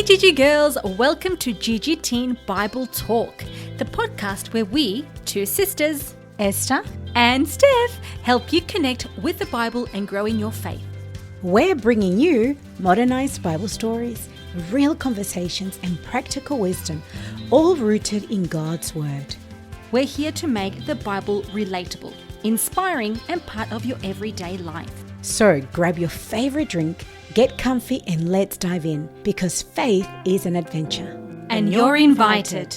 Hey GIGI girls, welcome to GIGI Teen Bible Talk, the podcast where we, two sisters, Esther and Steph, help you connect with the Bible and grow in your faith. We're bringing you modernized Bible stories, real conversations, and practical wisdom, all rooted in God's Word. We're here to make the Bible relatable, inspiring, and part of your everyday life. So grab your favorite drink, get comfy, and let's dive in, because faith is an adventure. And you're invited.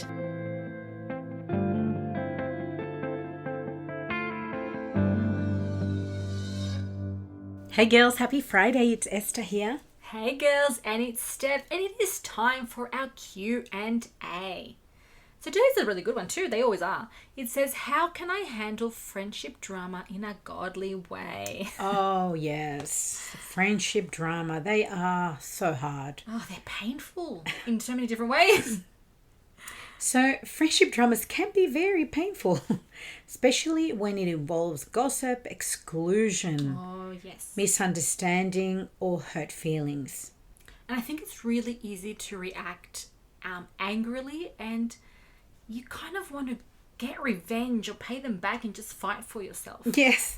Hey girls, happy Friday. It's Esther here. Hey girls, and it's Steph, and it is time for our Q&A. So today's a really good one too, they always are. It says, how can I handle friendship drama in a godly way? Oh yes, friendship drama. They are so hard. Oh, they're painful in so many different ways. So friendship dramas can be very painful, especially when it involves gossip, exclusion, misunderstanding, or hurt feelings. And I think it's really easy to react angrily, and you kind of want to get revenge or pay them back and just fight for yourself. Yes.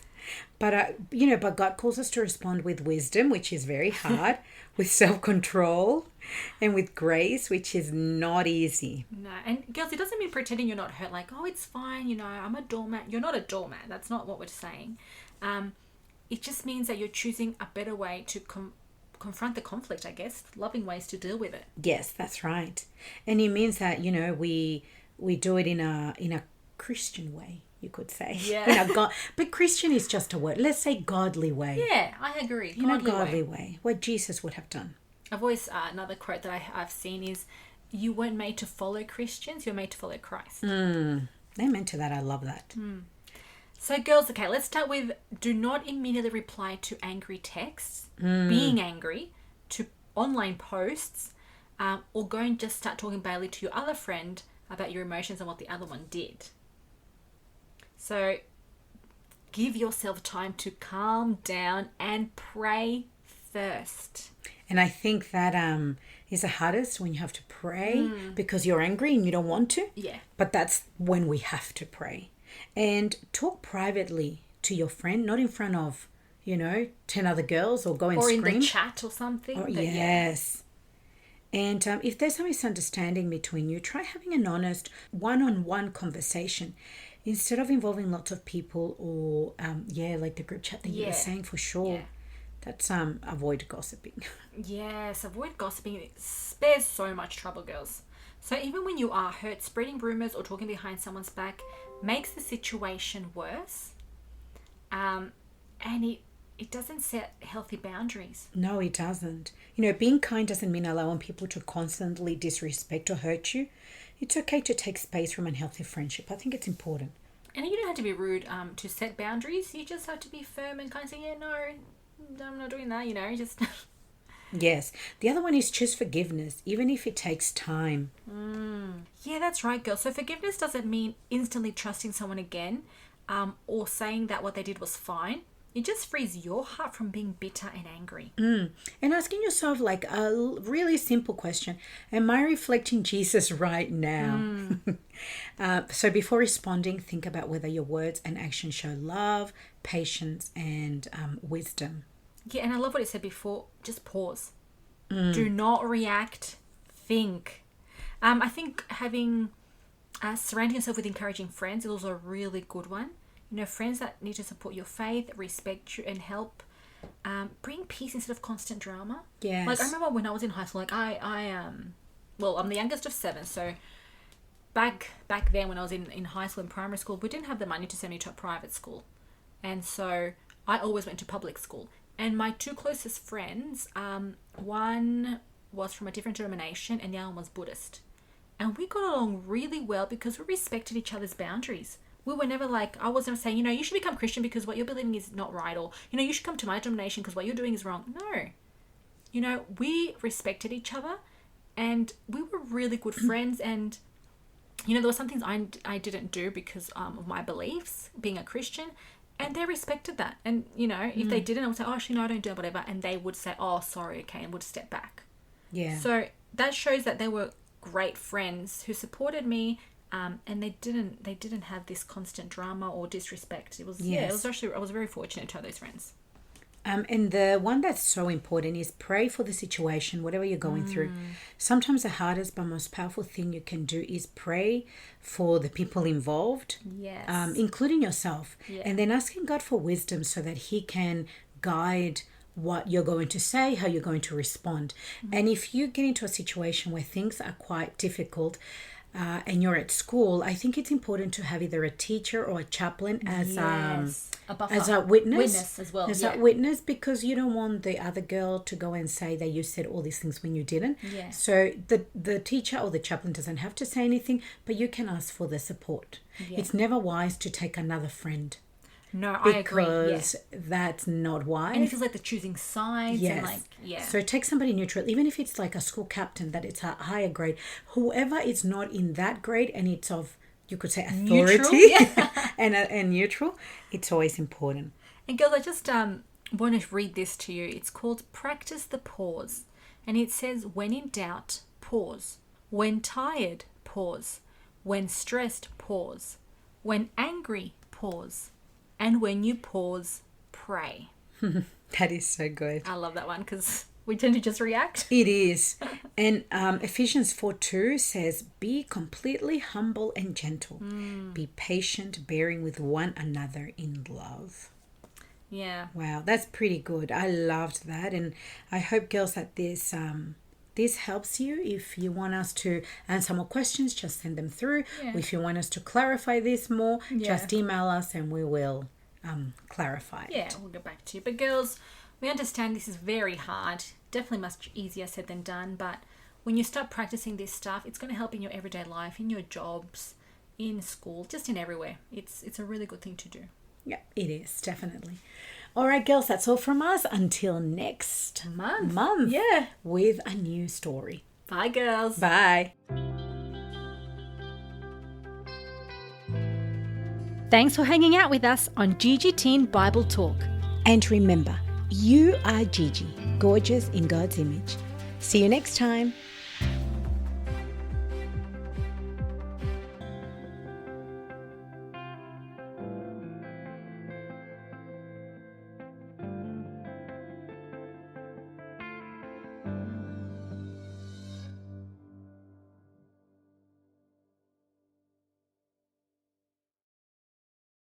But God calls us to respond with wisdom, which is very hard, with self-control, and with grace, which is not easy. No, and girls, it doesn't mean pretending you're not hurt, like, oh, it's fine, I'm a doormat. You're not a doormat. That's not what we're saying. It just means that you're choosing a better way to confront the conflict, I guess, loving ways to deal with it. Yes, that's right. And it means that, we do it in a Christian way, you could say. Yeah. But Christian is just a word. Let's say godly way. Yeah, I agree. In a godly way. What Jesus would have done. I've always, another quote that I've seen is, you weren't made to follow Christians, you're made to follow Christ. Amen to that. I love that. So girls, okay, let's start with, do not immediately reply to angry texts, being angry, to online posts, or go and just start talking badly to your other friend about your emotions and what the other one did. So give yourself time to calm down and pray first. And I think that is the hardest, when you have to pray because you're angry and you don't want to. Yeah. But that's when we have to pray. And talk privately to your friend, not in front of, 10 other girls, or go and scream. Or in the chat or something. Yes. And if there's a misunderstanding between you, try having an honest one-on-one conversation instead of involving lots of people, or, like the group chat that you were saying, for sure. Yeah. That's avoid gossiping. Yes, avoid gossiping. It spares so much trouble, girls. So even when you are hurt, spreading rumors or talking behind someone's back makes the situation worse. And it doesn't set healthy boundaries. No, it doesn't. Being kind doesn't mean allowing people to constantly disrespect or hurt you. It's okay to take space from unhealthy friendship. I think it's important. And you don't have to be rude to set boundaries. You just have to be firm and kind of say, yeah, no, I'm not doing that, just... Yes. The other one is choose forgiveness, even if it takes time. Yeah, that's right, girl. So forgiveness doesn't mean instantly trusting someone again, or saying that what they did was fine. It just frees your heart from being bitter and angry. And asking yourself, like, a really simple question. Am I reflecting Jesus right now? So before responding, think about whether your words and actions show love, patience, and wisdom. Yeah, and I love what it said before. Just pause. Do not react. Think. I think having surrounding yourself with encouraging friends is also a really good one. Friends that need to support your faith, respect you, and help bring peace instead of constant drama. Yes. Like, I remember when I was in high school, like, I'm the youngest of 7, so back then when I was in high school and primary school, we didn't have the money to send me to a private school. And so I always went to public school. And my 2 closest friends, one was from a different denomination and the other one was Buddhist. And we got along really well because we respected each other's boundaries. We were never like, I was never saying, you should become Christian because what you're believing is not right, or, you should come to my denomination because what you're doing is wrong. No. We respected each other and we were really good friends. And, there were some things I didn't do because of my beliefs, being a Christian. And they respected that. And, if they didn't, I would say, oh, actually, no, I don't do it, whatever. And they would say, oh, sorry, okay, and would step back. Yeah. So that shows that they were great friends who supported me, and they didn't have this constant drama or disrespect. It was it was actually, I was very fortunate to have those friends. And the one that's so important is pray for the situation, whatever you're going through. Sometimes the hardest but most powerful thing you can do is pray for the people involved, including yourself, and then asking God for wisdom so that He can guide what you're going to say, how you're going to respond. And if you get into a situation where things are quite difficult, and you're at school, I think it's important to have either a teacher or a chaplain as a witness as well. As a witness, because you don't want the other girl to go and say that you said all these things when you didn't. Yeah. So the teacher or the chaplain doesn't have to say anything, but you can ask for the support. Yeah. It's never wise to take another friend. No, I agree. Because that's not wise. And it feels like they're choosing sides. Yes. And So take somebody neutral, even if it's like a school captain that it's a higher grade. Whoever is not in that grade and it's of, you could say, authority and neutral, it's always important. And girls, I just want to read this to you. It's called Practice the Pause. And it says, when in doubt, pause. When tired, pause. When stressed, pause. When angry, pause. And when you pause, pray. That is so good. I love that one because we tend to just react. It is. And Ephesians 4:2 says, be completely humble and gentle. Be patient, bearing with one another in love. Yeah. Wow, that's pretty good. I loved that. And I hope, girls, that this helps you. If you want us to answer more questions, just send them through. Yeah. If you want us to clarify this more, just email us and we will clarify it. Yeah, we'll get back to you. But girls, we understand this is very hard. Definitely much easier said than done. But when you start practicing this stuff, it's going to help in your everyday life, in your jobs, in school, just in everywhere. It's a really good thing to do. Yeah, it is, definitely. All right, girls, that's all from us. Until next month. Yeah. With a new story. Bye, girls. Bye. Thanks for hanging out with us on GIGI Teen Bible Talk. And remember, you are Gigi, gorgeous in God's image. See you next time.